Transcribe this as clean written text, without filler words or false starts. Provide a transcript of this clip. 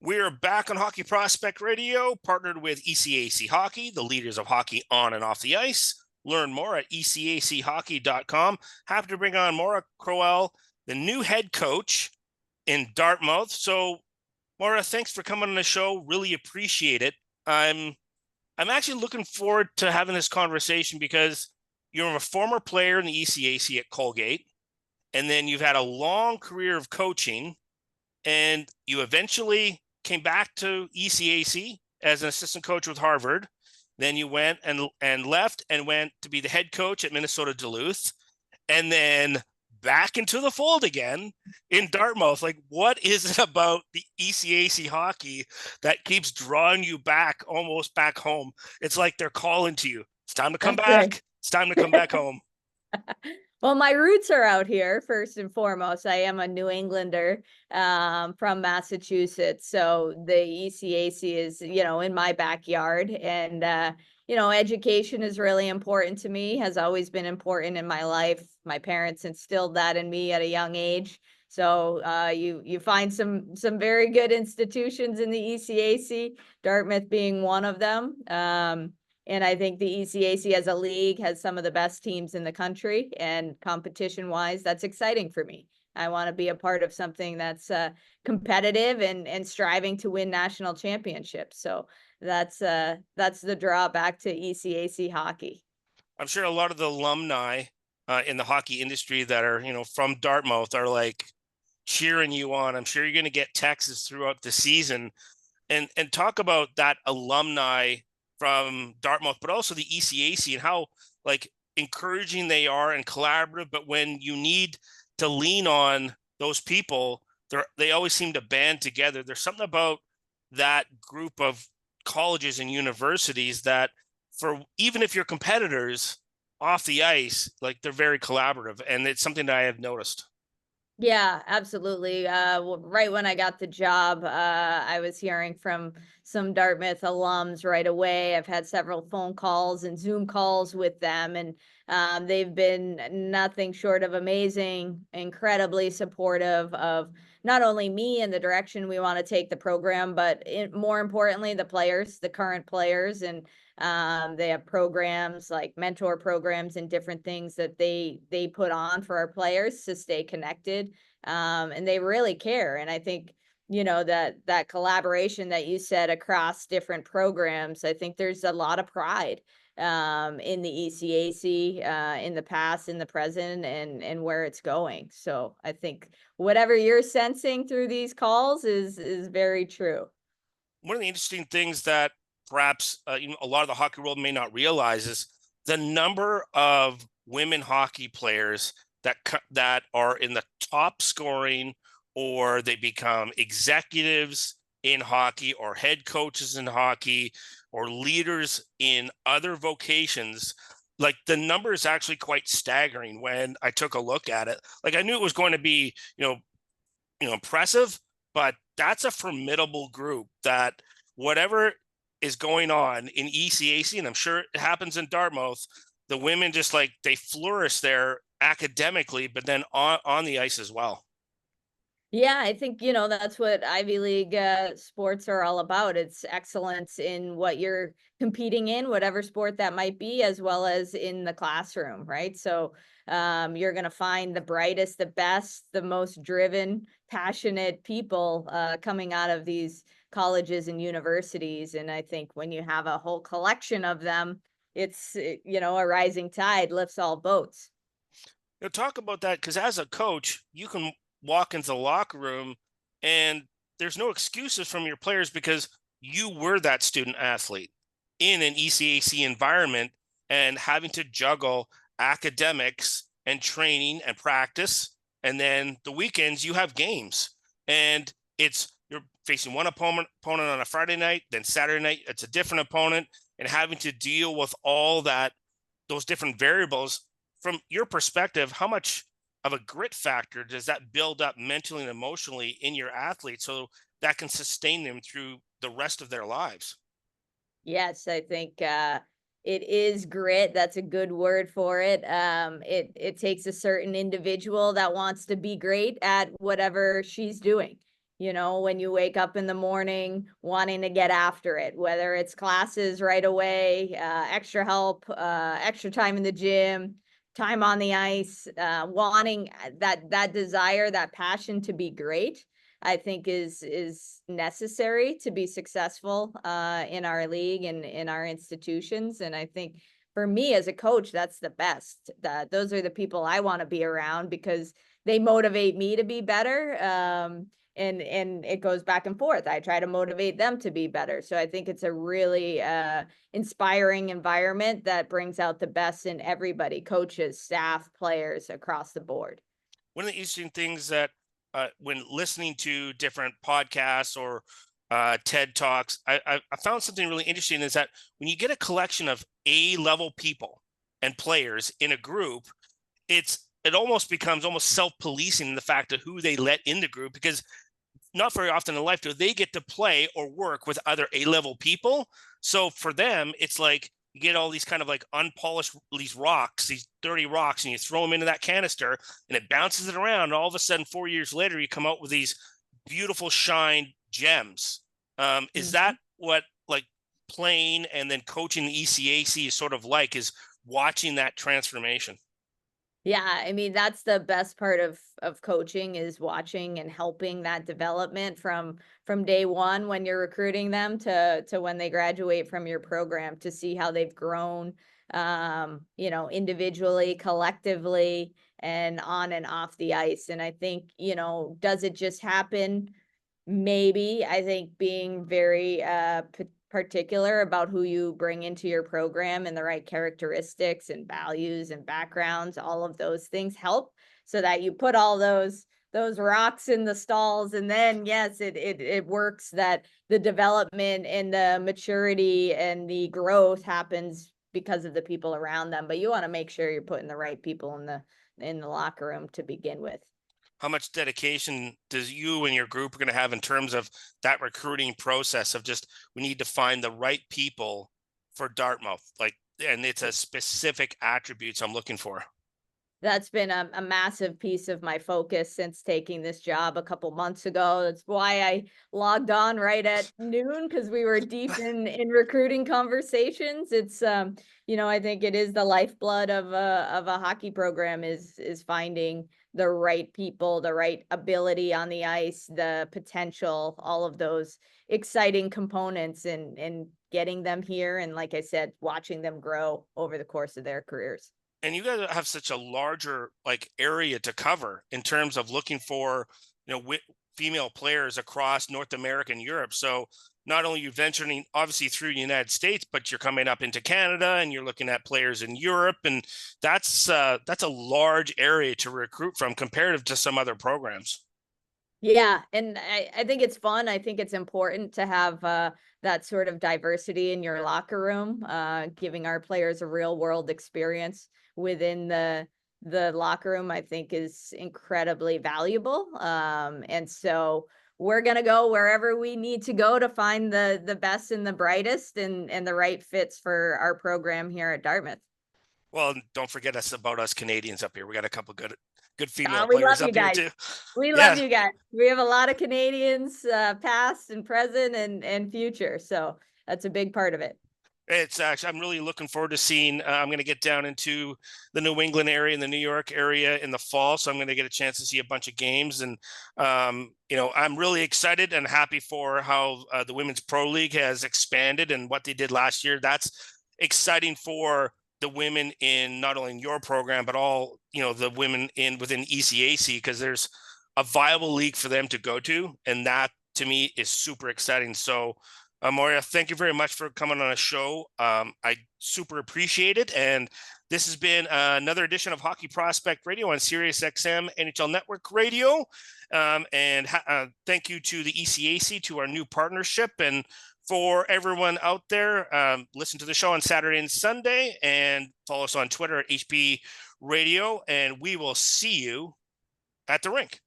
We're back on Hockey Prospect Radio, partnered with ECAC Hockey, the leaders of hockey on and off the ice. Learn more at ecachockey.com. Happy to bring on Maura Crowell, the new head coach in Dartmouth. So, Maura, thanks for coming on the show. Really appreciate it. I'm actually looking forward to having this conversation because you're a former player in the ECAC at Colgate, and then you've had a long career of coaching, and you eventually came back to ECAC as an assistant coach with Harvard. Then you went and left and went to be the head coach at Minnesota Duluth, and then back into the fold again in Dartmouth. Like, what is it about the ECAC hockey that keeps drawing you back, almost back home? It's like they're calling to you. It's time to come back. Right. It's time to come back home. Well, my roots are out here, first and foremost. I am a New Englander from Massachusetts. So the ECAC is, in my backyard. And, education is really important to me, has always been important in my life. My parents instilled that in me at a young age. So you find some very good institutions in the ECAC, Dartmouth being one of them. And I think the ECAC as a league has some of the best teams in the country, and competition wise, that's exciting for me. I want to be a part of something that's competitive and striving to win national championships. So that's the drawback to ECAC hockey. I'm sure a lot of the alumni in the hockey industry that are, from Dartmouth are like cheering you on. I'm sure you're going to get texts throughout the season, and talk about that alumni from Dartmouth, but also the ECAC and how like encouraging they are and collaborative. But when you need to lean on those people, they always seem to band together. There's something about that group of colleges and universities that, for even if you're competitors off the ice, like they're very collaborative, and it's something that I have noticed. Yeah, absolutely. Right when I got the job, I was hearing from some Dartmouth alums right away. I've had several phone calls and Zoom calls with them, and they've been nothing short of amazing, incredibly supportive of not only me and the direction we want to take the program, but more importantly, the players, the current players. And they have programs like mentor programs and different things that they put on for our players to stay connected. And they really care. And I think, that collaboration that you said across different programs, I think there's a lot of pride in the ECAC, in the past, in the present, and where it's going. So I think whatever you're sensing through these calls is very true. One of the interesting things that perhaps a lot of the hockey world may not realize is the number of women hockey players that are in the top scoring, or they become executives in hockey, or head coaches in hockey, or leaders in other vocations. Like, the number is actually quite staggering when I took a look at it. Like, I knew it was going to be, impressive, but that's a formidable group that whatever is going on in ECAC, and I'm sure it happens in Dartmouth, the women just like they flourish there academically, but then on the ice as well. Yeah, I think, that's what Ivy League sports are all about. It's excellence in what you're competing in, whatever sport that might be, as well as in the classroom, right? So you're going to find the brightest, the best, the most driven, passionate people coming out of these colleges and universities. And I think when you have a whole collection of them, it's, a rising tide lifts all boats. Talk about that, because as a coach, you can walk into the locker room and there's no excuses from your players because you were that student athlete in an ECAC environment, and having to juggle academics and training and practice. And then the weekends you have games, and you're facing one opponent on a Friday night, then Saturday night, it's a different opponent, and having to deal with all those different variables. From your perspective, how much of a grit factor does that build up mentally and emotionally in your athletes so that can sustain them through the rest of their lives? Yes, I think it is grit. That's a good word for it. It takes a certain individual that wants to be great at whatever she's doing. when you wake up in the morning wanting to get after it, whether it's classes right away, extra help, extra time in the gym, time on the ice, wanting that desire, that passion to be great, I think is necessary to be successful in our league and in our institutions. And I think for me as a coach, that's the best. Those are the people I want to be around because they motivate me to be better. And it goes back and forth. I try to motivate them to be better. So I think it's a really inspiring environment that brings out the best in everybody, coaches, staff, players across the board. One of the interesting things that when listening to different podcasts or TED Talks, I found something really interesting is that when you get a collection of A-level people and players in a group, it almost becomes almost self-policing in the fact of who they let in the group, because not very often in life do they get to play or work with other A-level people. So for them, it's like you get all these kind of like unpolished, these rocks, these dirty rocks, and you throw them into that canister and it bounces it around. And all of a sudden, 4 years later, you come out with these beautiful shined gems. Is that what like playing and then coaching the ECAC is sort of like, is watching that transformation? Yeah, I mean, that's the best part of coaching is watching and helping that development from day one when you're recruiting them to when they graduate from your program, to see how they've grown, individually, collectively, and on and off the ice. And I think, does it just happen? Maybe. I think being very particular about who you bring into your program and the right characteristics and values and backgrounds, all of those things help so that you put all those rocks in the stalls, and then yes, it works, that the development and the maturity and the growth happens because of the people around them. But you want to make sure you're putting the right people in the locker room to begin with. How much dedication does you and your group are going to have in terms of that recruiting process of just, we need to find the right people for Dartmouth, like, and it's a specific attributes I'm looking for? That's been a massive piece of my focus since taking this job a couple months ago. That's why I logged on right at noon, because we were deep in recruiting conversations. It's I think it is the lifeblood of a hockey program is finding the right people, the right ability on the ice, the potential, all of those exciting components, and getting them here, and like I said, watching them grow over the course of their careers. And you guys have such a larger like area to cover in terms of looking for, female players across North America and Europe. So not only you venturing obviously through the United States, but you're coming up into Canada and you're looking at players in Europe, and that's a large area to recruit from comparative to some other programs. Yeah, and I think it's fun. I think it's important to have that sort of diversity in your locker room, giving our players a real world experience within the locker room, I think is incredibly valuable. And so we're gonna go wherever we need to go to find the best and the brightest and the right fits for our program here at Dartmouth. Well, don't forget about us Canadians up here. We got a couple good female We love players you up here guys. too. We love Yeah. you guys. We have a lot of Canadians, past and present and future. So that's a big part of it. It's actually, I'm really looking forward to seeing. I'm going to get down into the New England area and the New York area in the fall, so I'm going to get a chance to see a bunch of games. And I'm really excited and happy for how the Women's Pro League has expanded and what they did last year. That's exciting for the women in not only in your program but all the women within ECAC, because there's a viable league for them to go to, and that to me is super exciting. So. Maura, thank you very much for coming on a show. I super appreciate it. And this has been another edition of Hockey Prospect Radio on Sirius XM NHL Network Radio. And thank you to the ECAC, to our new partnership. And for everyone out there, listen to the show on Saturday and Sunday, and follow us on Twitter at HB Radio. And we will see you at the rink.